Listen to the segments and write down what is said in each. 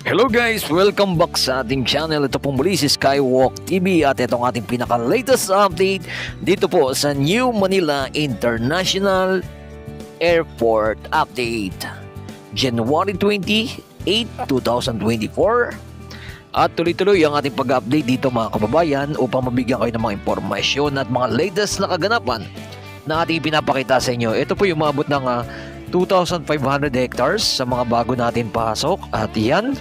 Hello guys! Welcome back sa ating channel. Ito po muli si Skywalk TV at ito ang ating pinaka-latest update dito po sa New Manila International Airport Update. January 28, 2024. At tuloy-tuloy ang ating pag-update dito mga kababayan upang mabigyan kayo ng mga impormasyon at mga latest na kaganapan na ating pinapakita sa inyo. Ito po yung maabot ng 2,500 hectares sa mga bago natin pasok. At yan,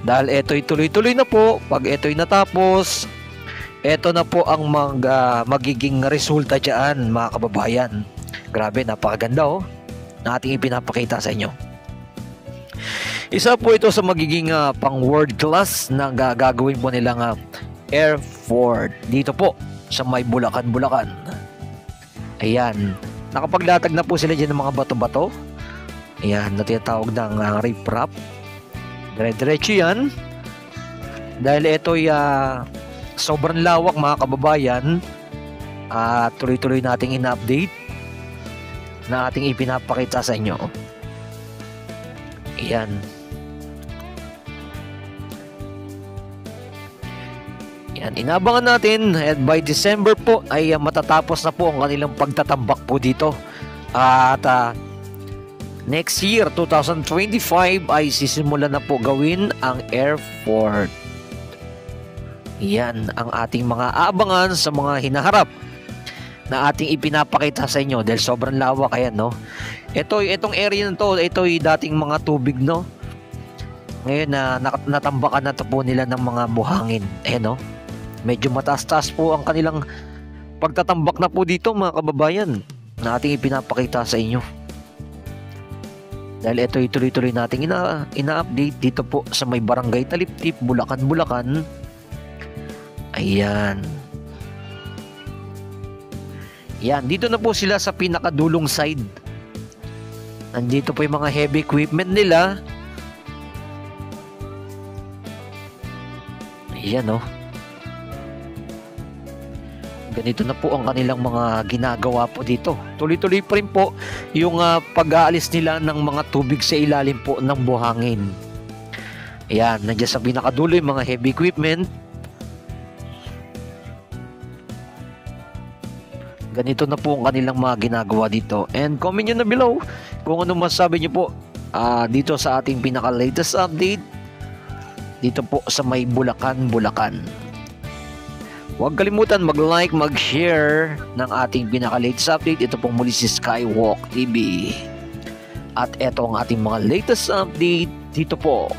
dahil ito'y tuloy-tuloy na po, pag ito'y natapos, ito na po ang magiging resulta dyan mga kababayan. Grabe, napakaganda na ating ipinapakita sa inyo. Isa po ito sa magiging pang world class na gagawin po nilang airport dito po sa may Bulacan. Ayan, nakapaglatag na po sila dyan ng mga bato-bato. Ayan, na tinatawag ng riprap. Dire-diretso yan. Dahil ito'y sobrang lawak mga kababayan. Tuloy-tuloy nating in-update na ating ipinapakita sa inyo. Ayan. Yan, inabangan natin at by December po ay matatapos na po ang kanilang pagtatambak po dito. At next year, 2025 ay sisimulan na po gawin ang airport. Yan ang ating mga abangan sa mga hinaharap na ating ipinapakita sa inyo dahil sobrang lawak. Ayan, no? Itong area na to, ito'y dating mga tubig, no? Ngayon natambakan na to po nila ng mga buhangin. Ayan, no? Medyo mataas-taas po ang kanilang pagtatambak na po dito mga kababayan na ating ipinapakita sa inyo. Dahil ito'y tuloy-tuloy nating ina-update dito po sa may barangay Taliptip, Bulacan. Ayan. Yan, dito na po sila sa pinakadulong side. Nandito po yung mga heavy equipment nila. Ayan, ganito na po ang kanilang mga ginagawa po dito. Tuloy-tuloy pa rin po yung pag-aalis nila ng mga tubig sa ilalim po ng buhangin. Ayan, nandiyan sa pinakadulo yung mga heavy equipment. Ganito na po ang kanilang mga ginagawa dito. And comment nyo na below kung ano masasabi nyo po dito sa ating pinaka-latest update dito po sa may Bulacan. Huwag kalimutan mag-like, mag-share ng ating pinaka-latest update. Ito pong muli si Skywalk TV. At ito ang ating mga latest update dito po